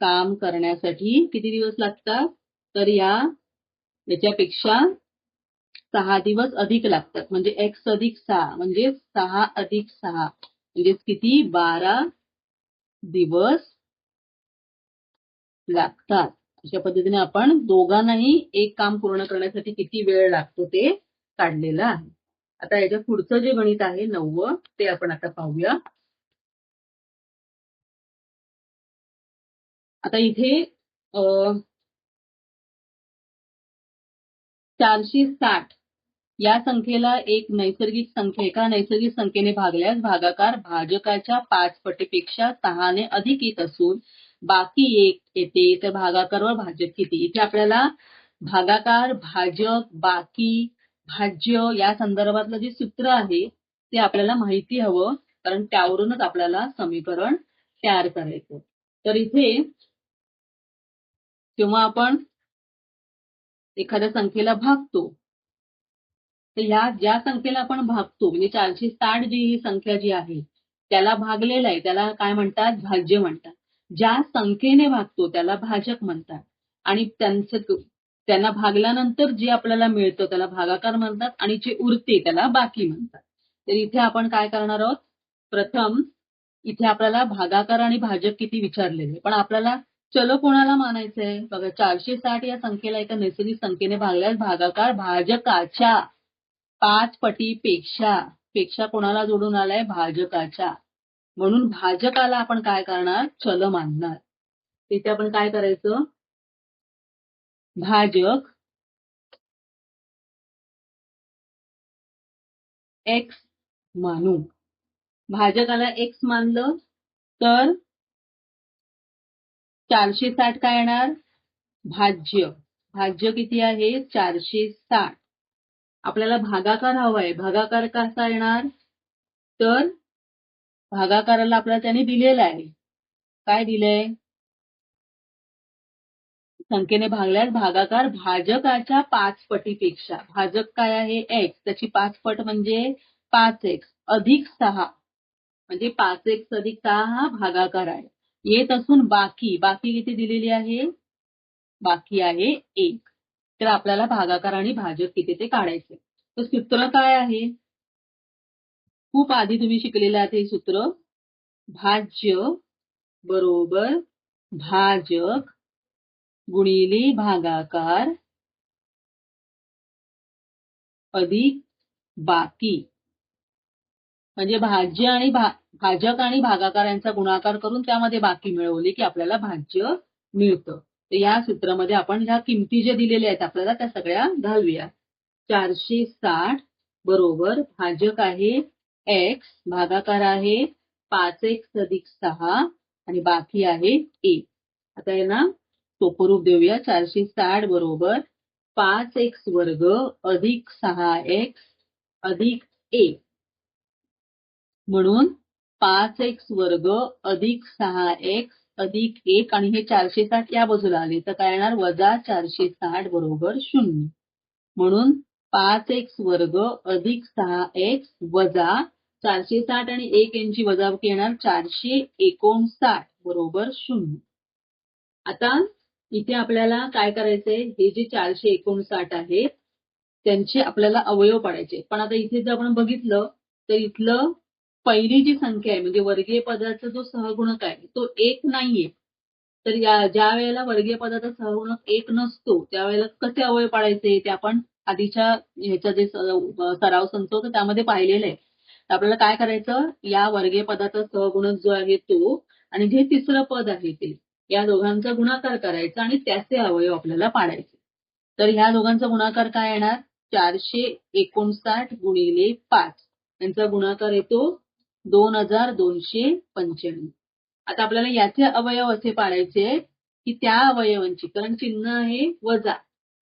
S1: काम करण्यासाठी किती दिवस लागतात तर याच्यापेक्षा 6 दिवस अधिक लागतात म्हणजे x अधिक 6 म्हणजे 6 अधिक 6 म्हणजे किती 12 दिवस लागतात. अशा पद्धतीने आपण दोघांनाही एक काम पूर्ण करण्यासाठी किती वेळ लागतो ते काढलेलं आहे. आता याच्या पुढचं जे गणित आहे 9 ते आपण आता पाहूया. आता इथे 460 या संख्येला एक नैसर्गिक संख्या एका नैसर्गिक संख्येने भागल्यास भागाकार भाजकाच्या 5 पटीपेक्षा 6 ने अधिक येत असून बाकी एक येते तर भागाकार व भाजक किती. इथे आपल्याला भागाकार भाजक बाकी भाज्य या संदर्भातलं जे सूत्र आहे ते आपल्याला माहिती हवं कारण त्यावरूनच आपल्याला समीकरण तयार करायचं. तर इथे जेव्हा आपण एखाद्या संख्येला भागतो तर ह्या ज्या संख्येला आपण भागतो म्हणजे 460 जी ही संख्या जी आहे त्याला भागलेलं आहे त्याला काय म्हणतात भाज्य म्हणतात. ज्या संख्येने भागतो त्याला भाजक म्हणतात आणि त्यांचं त्यांना भागल्यानंतर जे आपल्याला मिळतं त्याला भागाकार म्हणतात आणि जे उरते त्याला बाकी म्हणतात. तर इथे आपण काय करणार आहोत, प्रथम इथे आपल्याला भागाकार आणि भाजक किती विचारलेले, पण आपल्याला चल कोणाला मानायचंय बघा. 460 या संख्येला एका नैसर्गिक संख्येने भागल्यास भागाकार भाजकाच्या 5 पटीपेक्षा पेक्षा कोणाला जोडून आलाय, भाजकाच्या. म्हणून भाजकाला आपण काय करणार, चल मानणार. तिथे आपण काय करायचं, भाजक एक्स मानू. भाजकाला एक्स मानलं तर 460 काय येणार, भाज्य. भाज्य किती आहे, 460. आपल्याला भागाकार हवाय, भागाकार कसा येणार, तर भागाकाराला आपल्याला त्याने दिलेला आहे, काय दिलंय, संख्येने भागल्यास भागाकार भाजकाच्या 5 पटीपेक्षा. भाजक काय आहे, एक्स, त्याची 5 पट म्हणजे 5x अधिक 6 म्हणजे 5x अधिक 6 हा भागाकार आहे. येत असून बाकी किती दिलेली आहे, बाकी आहे 1. तर आपल्याला भागाकार आणि भाजक किती ते काढायचे. तर सूत्र काय आहे, खूप आधी तुम्ही शिकलेलं आहे हे सूत्र, भाज्य बरोबर भाजक गुणिले भागाकार अधिक बाकी. म्हणजे भाज्य आणि भाजक आणि भागाकार यांचा गुणाकार करून त्यामध्ये बाकी मिळवली की आपल्याला भाज्य मिळतं. तर या सूत्रामध्ये आपण ह्या किमती जे दिलेल्या आहेत आपल्याला त्या सगळ्या घालूया. 460 बरोबर भाजक आहे एक्स, भागाकार आहे 5x अधिक 6 आणि बाकी आहे 1. आता यांना सोपं रूप देऊया. 460 बरोबर 5x वर्ग अधिक 6x अधिक 1 म्हणून 5x वर्ग अधिक 6x अधिक 1 आणि हे 460 या बाजूला आले तर काय येणार, वजा 460 बरोबर 0. म्हणून 5x वर्ग अधिक 6x वजा 460 आणि 1 यांची वजाबाकी येणार 459 बरोबर 0. आता इथे आपल्याला काय करायचंय, हे जे 459 आहेत त्यांचे आपल्याला अवयव पाडायचे. पण आता इथे जर आपण बघितलं तर इथलं पहिली जी संख्या आहे म्हणजे वर्गीय पदाचा जो सहगुणक आहे तो 1 नाहीये. तर ज्या वेळेला वर्गीय पदाचा सहगुणक 1 नसतो त्यावेळेला कसे अवयव पाडायचे ते आपण आधीच्या ह्याचा जे सराव संच होता त्यामध्ये पाहिलेलं आहे. तर आपल्याला काय करायचं, या वर्गीय पदाचा सहगुणक जो आहे तो आणि जे तिसरं पद आहे ते या दोघांचा गुणाकार करायचा आणि त्याचे अवयव आपल्याला पाडायचे. तर ह्या दोघांचा गुणाकार काय येणार, 459 गुणिले 5 यांचा गुणाकार येतो 2295. आता आपल्याला याचे अवयव असे पाडायचे की त्या अवयवांची, कारण चिन्ह आहे वजा,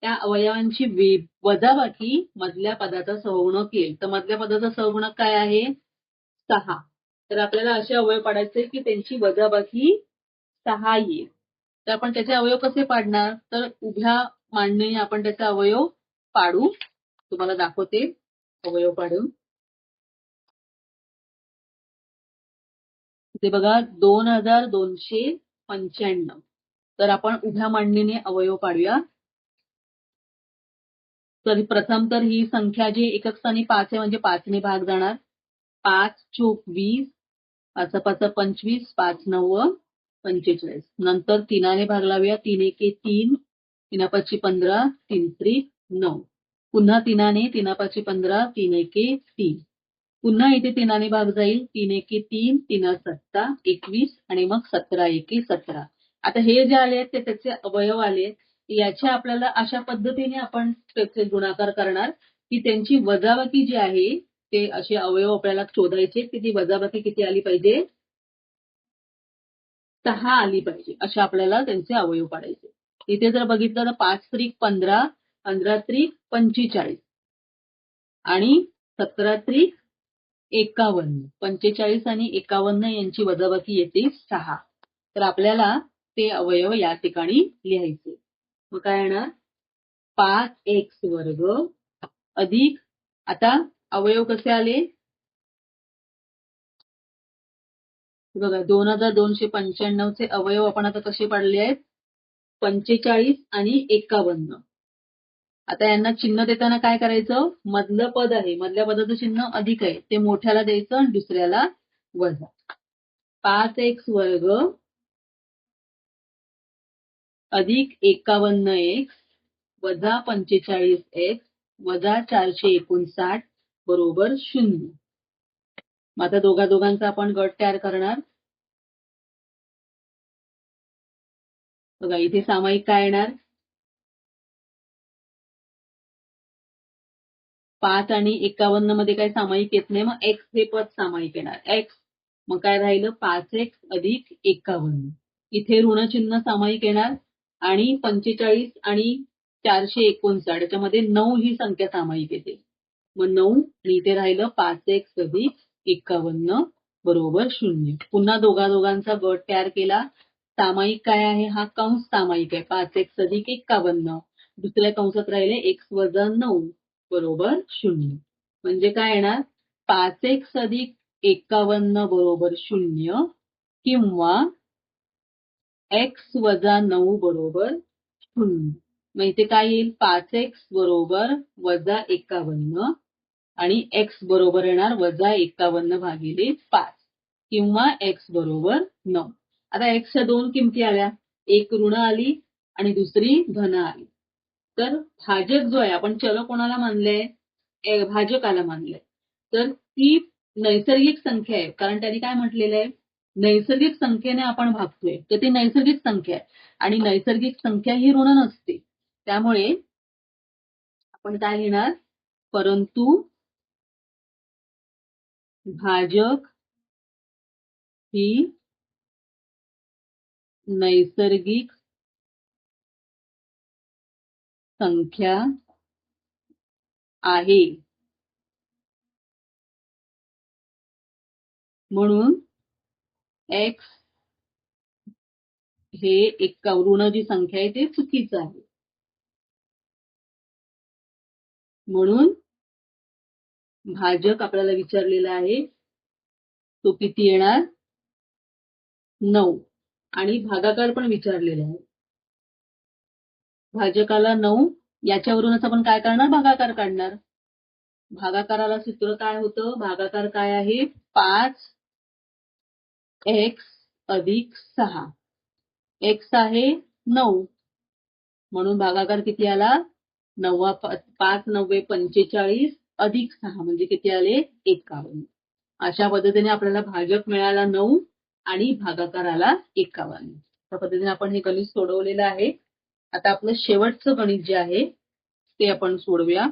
S1: त्या अवयवांची वजाबाकी मधल्या पदाचा सहगुणक येईल. तर मधल्या पदाचा सहगुणक काय आहे, 6. तर आपल्याला असे अवयव पाडायचे की त्यांची वजाबाकी 6 येईल. तर आपण त्याचे अवयव कसे पाडणार, तर उभ्या मांडणीने आपण त्याचे अवयव पाडू. तुम्हाला दाखवते अवयव पाडून. इथे बघा 2295. तर आपण उभ्या मांडणीने अवयव पाडूया. तर प्रथम तर ही संख्या जी एकक स्थानी 5 आहे म्हणजे 5 ने भाग जाणार. 5 चोक 20, 5 5 25, 5 9 45. नंतर 3 भाग लावूया. 3 एके 3, 3 5 15, 3 त्रिक 9. पुन्हा 3, 3 5 15, 3 एके 3. पुन्हा इथे 3 भाग जाईल. 3 एके 3, 3 7 21 आणि मग 17 एके 17. आता हे जे आले ते त्याचे अवयव आले. याच्या आपल्याला अशा पद्धतीने आपण त्याचे गुणाकार करणार की त्यांची वजाबाकी जी आहे ते असे अवयव आपल्याला शोधायचे की ती वजाबाकी किती आली पाहिजे, 6 आली पाहिजे. असे आपल्याला त्यांचे अवयव पाडायचे. इथे जर बघितलं तर 5 त्रिक 15, 15 त्रिक 45 आणि 17 त्रिक 51. 45 आणि 51 यांची वजाबाकी येते 6. तर आपल्याला ते अवयव या ठिकाणी लिहायचे. मग काय येणार, 5x वर्ग अधिक, आता अवयव कसे आले बघा, 2295 चे अवयव आपण आता कसे पाडले आहेत, 45 आणि 51. आता यांना चिन्ह देताना काय करायचं, मधलं पद आहे, मधल्या पदाचं चिन्ह अधिक आहे, ते मोठ्याला द्यायचं आणि दुसऱ्याला वजा. 5x वर्ग अधिक 51x वजा 45x वजा 459 बरोबर 0. मग आता दोघांचा आपण गट तयार करणार. बघा इथे सामायिक काय येणार, 5 आणि 51 मध्ये काही सामायिक येत नाही, मग x हे पद सामायिक येणार x. मग काय राहिलं 5x अधिक 51. इथे ऋणचिन्ह सामायिक येणार आणि 45 आणि 459 याच्यामध्ये 9 ही संख्या सामायिक येते. मग 9 आणि इथे राहिलं 5x अधिक 51 बरोबर 0. पुन्हा दोघांचा गट तयार केला. सामायिक काय आहे, हा कंस सामायिक आहे, 5x अधिक 51. दुसऱ्या कंसात राहिले x वजा 9 बरोबर 0. म्हणजे काय येणार, 5x अधिक 51 बरोबर 0 किंवा x वजा 9 बरोबर 0. मग इथे काय येईल, 5x बरोबर वजा 51 आणि x बरोबर येणार वजा 51 भागिले 5 किंवा x बरोबर 9. आता x च्या दोन किमती आल्या, एक ऋण आली आणि दुसरी धन आली. तर भाजक जो आहे, आपण चल कोणाला मानलंय, भाजकाला मानलंय, तर ती नैसर्गिक संख्या आहे, कारण त्यांनी काय म्हटलेलं आहे, नैसर्गिक संख्येने आपण भागतोय, तर ती नैसर्गिक संख्या आहे आणि नैसर्गिक संख्या ही ऋण नसते. त्यामुळे आपण काय लिहिणार, परंतु भाजक ही नैसर्गिक संख्या आहे, म्हणून x हे एक ऋण जी संख्या आहे ते चुकीचं आहे. म्हणून भाजक आपल्याला विचारलेला आहे तो किती येणार, 9. आणि भागाकार पण विचारलेला आहे, भाजकाला 9. याच्यावरूनच आपण काय करणार, भागाकार काढणार. भागाकाराला सूत्र काय होतं, भागाकार काय आहे, 5x अधिक 6. x आहे 9 म्हणून भागाकार किती आला, 5 9 45 अधिक 6 म्हणजे किती आले, 51. अशा पद्धतीने आपल्याला भाजक मिळाला 9 आणि भागाकार आला 51. त्या पद्धतीने आपण हे गणित सोडवलेलं आहे. आता आपलं शेवटचं गणित जे आहे ते आपण सोडवूया.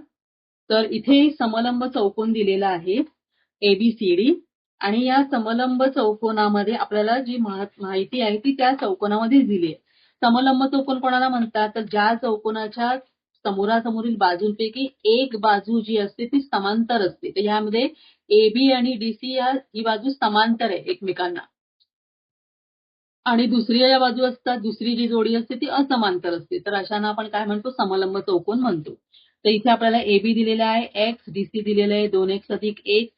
S1: तर इथे समलंब चौकोन दिलेला आहे ABCD आणि या समलंब चौकोनामध्ये आपल्याला जी माहिती आहे ती त्या चौकोनामध्ये दिली आहे. समलंब चौकोन कोणाला म्हणतात, तर ज्या चौकोनाच्या समोरासमोरील बाजूंपैकी एक बाजू जी असते ती समांतर असते. तर यामध्ये AB आणि DC ही बाजू समांतर आहे एकमेकांना आणि दुसरी ज्या बाजू असतात, दुसरी जी जोडी असते ती असमांतर असते. तर अशांना आपण काय म्हणतो, समलंब चौकोन म्हणतो. तर इथे आपल्याला AB दिलेला आहे x, DC दिलेलं आहे 2x अधिक 1,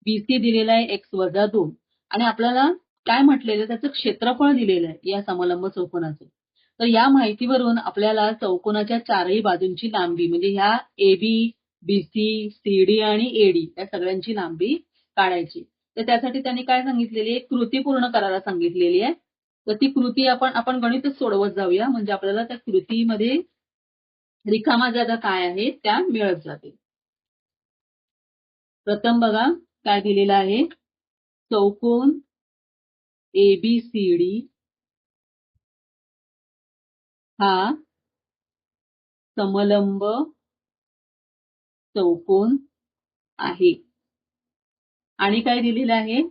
S1: BC दिलेला आहे x वजा 2 आणि आपल्याला काय म्हटलेलं, त्याचं क्षेत्रफळ दिलेलं आहे या समलंब चौकोनाचं. तर या माहितीवरून आपल्याला चौकोनाच्या चारही बाजूंची लांबी म्हणजे ह्या AB, BC, CD आणि AD या सगळ्यांची लांबी काढायची. तर त्यासाठी त्यांनी काय सांगितलेली आहे, कृती पूर्ण करायला सांगितलेली आहे. तर ती कृती आपण गणितच सोडवत जाऊया, म्हणजे आपल्याला त्या कृतीमध्ये रिकामा जागा काय आहे त्या मिळत जातील. प्रथम बघा काय दिलेलं आहे, चौकोन ABCD हा समलंब चौकोन आहे आणि काय दिलेलं आहे,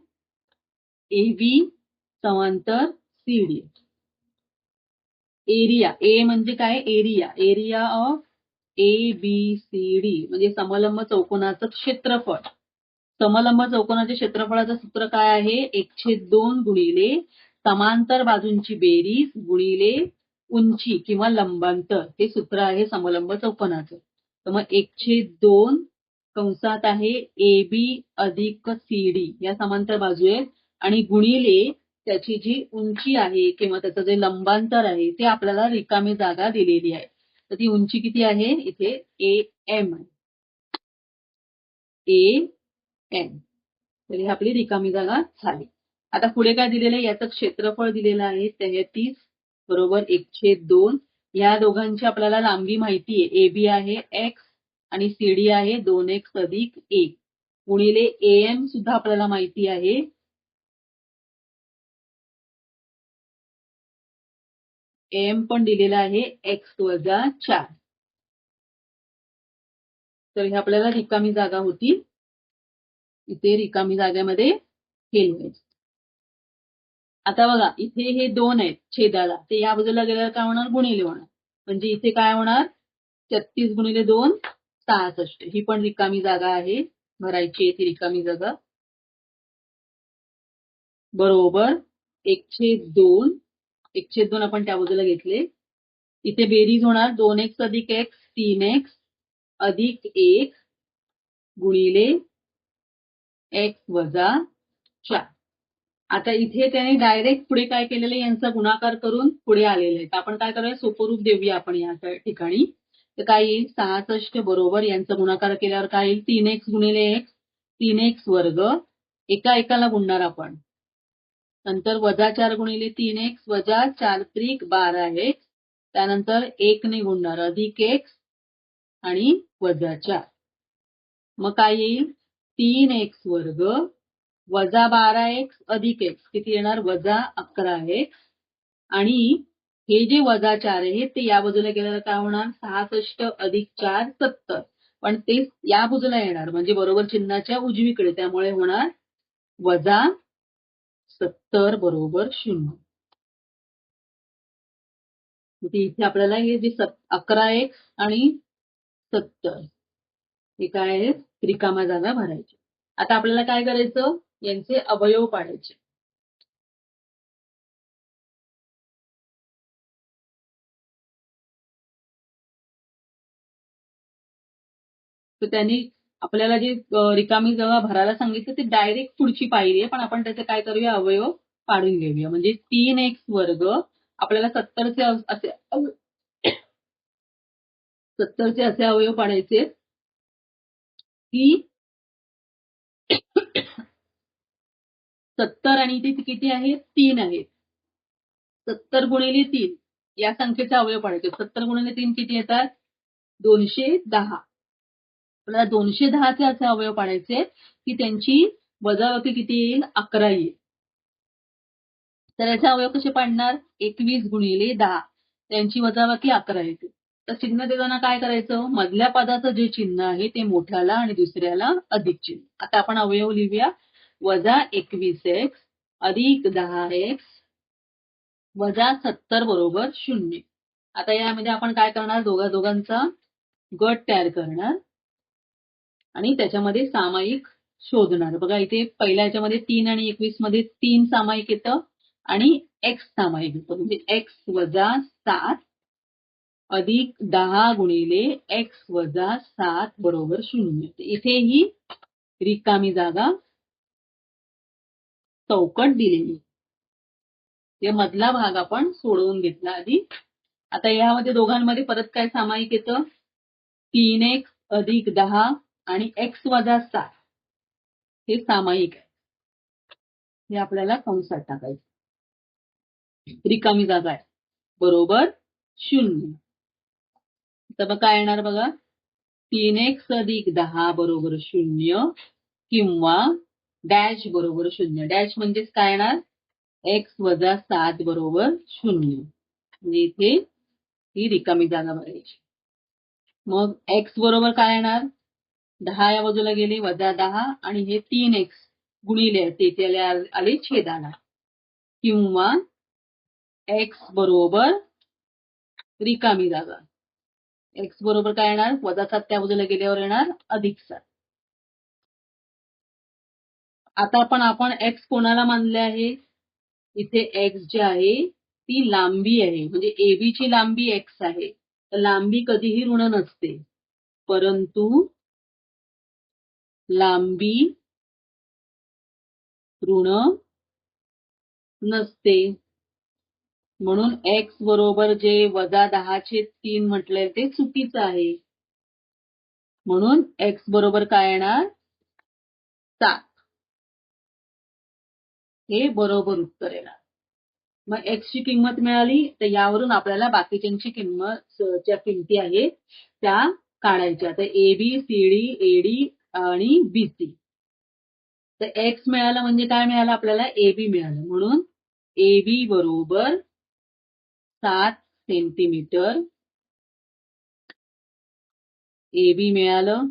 S1: AB समांतर CD. एरिया, ए म्हणजे काय, एरिया ऑफ ABCD म्हणजे समलंब चौकोनाचं क्षेत्रफळ. समलंब चौकोनाच्या क्षेत्रफळाचं सूत्र काय आहे, 1/2 गुणिले समांतर बाजूंची बेरीज गुणिले उंची किंवा लंबांतर, हे सूत्र आहे समलंब चौकोनाचं. तर मग 1/2 कंसात आहे AB अधिक CD या समांतर बाजू आहेत आणि गुणिले त्याची जी उंची आहे किंवा त्याचं जे लंबांतर आहे ते आपल्याला रिकामी जागा दिलेली आहे. तर ती उंची किती आहे इथे AM आहे. AM. तर ही आपली रिकामी जागा झाली. आता पुढे काय दिलेलं आहे, याचं क्षेत्रफळ दिलेलं आहे 33 बरोबर 1/2. या दोघांची आपल्याला लांबी माहिती आहे. AB आहे x आणि CD आहे 2x अधिक 1 गुणिले AM सुद्धा आपल्याला माहिती आहे. AM पण दिलेला आहे x वजा 4. तर ही आपल्याला रिकामी जागा होती. इथे रिकामी जागेमध्ये हे लिहायचं. आता बघा इथे हे 2 आहेत छेदाला, ते या बाजूला गेल्यावर काय होणार गुणिले होणार. म्हणजे इथे काय होणार 33 गुणिले 2 66. ही पण रिकामी जागा आहे, भरायची आहे ती रिकामी जागा. बरोबर 1/2. 1/2 आपण त्या बाजूला घेतले. इथे बेरीज होणार 2x अधिक x 3x अधिक 1 गुणिले x वजा 4. आता इथे त्याने डायरेक्ट पुढे काय केलेलं आहे, यांचा गुणाकार करून पुढे आलेलं आहे. तर आपण काय करूया, सोपं रूप देऊया आपण या ठिकाणी. तर काय येईल 66 बरोबर यांचा गुणाकार केल्यावर काय येईल 3x गुणिले x 3x वर्ग. एका एकाला गुणणार आपण. नंतर वजा 4 गुणिले 3x वजा 4 त्रिक 12x. त्यानंतर 1 ने गुणणार अधिक x आणि वजा 4. मग काय येईल 3x वर्ग वजा 12x अधिक x किती येणार वजा 11x. आणि हे जे वजा 4 आहे ते या बाजूला गेल्यावर काय होणार 66 अधिक 4 70. पण ते या बाजूला येणार म्हणजे बरोबर चिन्हाच्या उजवीकडे, त्यामुळे होणार वजा 70 बरोबर 0. इथे आपल्याला हे जे 11x आणि 70 हे काय आहे रिकामा जागा भरायची. आता आपल्याला काय करायचं, यांचे अवयव पाडायचे. तर त्यांनी आपल्याला जे रिकामी जागा भरायला सांगितलं ते डायरेक्ट पुढची पायरी आहे, पण आपण त्याचे काय करूया अवयव पाडून घेऊया. म्हणजे 3x वर्ग आपल्याला 70चे असे अवयव पाडायचे की 70 आणि इथे किती आहेत 3 आहेत. 70 गुणिले 3 या संख्येचे अवयव पाडायचे. 70 गुणिले 3 किती येतात 210. आपल्याला 210चे असे अवयव पाडायचे की त्यांची वजाबाकी किती येईल 11 येईल. तर याचे अवयव कसे पाडणार 21 गुणिले 10 त्यांची वजाबाकी 11 येते. तर चिन्ह देताना काय करायचं, मधल्या पदाचं जे चिन्ह आहे ते मोठ्याला आणि दुसऱ्याला अधिक चिन्ह. आता आपण अवयव लिहूया. वजा 21x अधिक 10x वजा 70 बरोबर 0. आता यामध्ये आपण काय करणार दोघांचा गट तयार करणार आणि त्याच्यामध्ये सामायिक शोधणार. बघा इथे पहिल्या याच्यामध्ये 3 आणि 21 मध्ये 3 सामायिक येतं आणि x सामायिक येतं. म्हणजे x वजा 7 अधिक 10 गुणिले x वजा 7 बरोबर 0. इथे ही रिकामी जागा चौकट दिलेली. ते मधला भाग आपण सोडवून घेतला आधी. आता यामध्ये दोघांमध्ये परत काय सामायिक येतं 3x अधिक 10 आणि x वजा 7 हे सामायिक आहे. हे आपल्याला कंसात टाकायचं. रिकामी जागा आहे बरोबर 0. तर मग काय येणार बघा 3x अधिक 10 बरोबर 0 किंवा डॅश बरोबर 0. डॅश म्हणजेच काय येणार x वजा 7 बरोबर 0. म्हणजे इथे ही रिकामी जागा भरायची. मग x बरोबर काय येणार 10 या बाजूला गेले वजा 10 आणि हे 3x गुणिले ते आले छेदाला किंवा x बरोबर रिकामी जागा. x बरोबर काय येणार वजा 7 त्या बाजूला गेल्यावर येणार अधिक 7. आता आपण x कोणाला मानले आहे, इथे x जे आहे ती लांबी आहे. म्हणजे AB ची लांबी x आहे. तर लांबी कधीही ऋण नसते, परंतु लांबी ऋण नसते. म्हणून एक्स बरोबर जे -10/3 म्हटलंय ते चुकीचं आहे. म्हणून एक्स बरोबर काय येणार? 7. हे बरोबर उत्तर येणार. मग एक्स ची किंमत मिळाली तर यावरून आपल्याला बाकीच्यांची ज्या किमती आहेत त्या काढायच्या. तर एबी, सीडी, एडी आणि बीसी. तर एक्स मिळालं म्हणजे काय मिळालं आपल्याला? एबी मिळालं. म्हणून एबी बरोबर 7 सेंटीमीटर एबी मिळालं.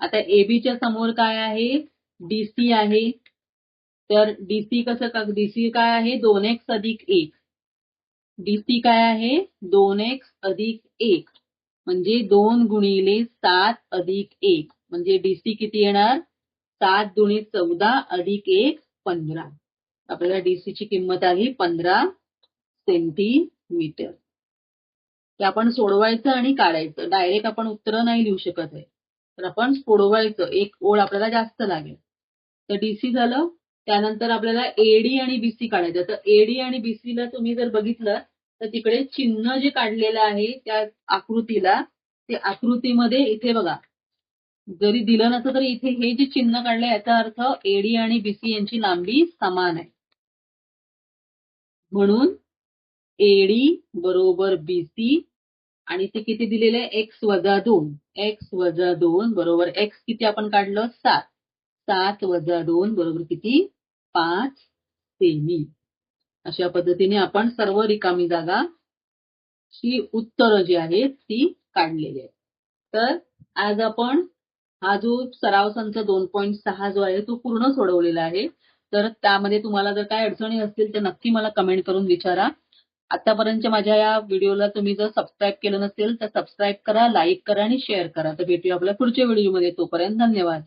S1: आता एबीच्या समोर काय आहे? डीसी आहे. तर डीसी काय आहे? 2x अधिक 1. डीसी काय आहे? 2x अधिक 1 म्हणजे 2 गुणिले 7 अधिक 1 म्हणजे डीसी किती येणार? 7 दुणे 14 अधिक 1 15. आपल्याला डीसी ची किंमत आली 15 सेंटीमीटर. ते आपण सोडवायचं आणि काढायचं. डायरेक्ट आपण उत्तर नाही लिहू शकत आहे. तर आपण सोडवायचं. एक ओळ आपल्याला जास्त लागेल. तर डीसी झालं. त्यानंतर आपल्याला एडी आणि बीसी काढायचं. तर एडी आणि बीसीला तुम्ही जर बघितलं तर तिकडे चिन्ह जे काढलेलं आहे त्या आकृतीला, ते आकृतीमध्ये इथे बघा, जरी दिलं नसतं तरी इथे हे जे चिन्ह काढलंय याचा अर्थ एडी आणि बीसी यांची लांबी समान आहे. म्हणून एडी बरोबर बीसी आणि ते किती दिलेलं आहे? x-2. x-2 बरोबर एक्स किती आपण काढलं? 7. 7-2 बरोबर किती? 5 सेमी. अशा पद्धतीने आपण सर्व रिकामी जागा ची उत्तरं जी आहेत ती काढलेली आहेत. तर आज आपण हा जो सराव संच 2.6 जो आहे तो पूर्ण सोडवलेला आहे. तर त्यामध्ये तुम्हाला जर काय अडचणी असतील तर नक्की मला कमेंट करून विचारा. आतापर्यंतच्या माझ्या या व्हिडिओला तुम्ही जर सबस्क्राईब केलं नसेल तर सबस्क्राईब करा, लाईक करा आणि शेअर करा. तर भेटूया आपल्या पुढच्या व्हिडिओमध्ये. तोपर्यंत धन्यवाद.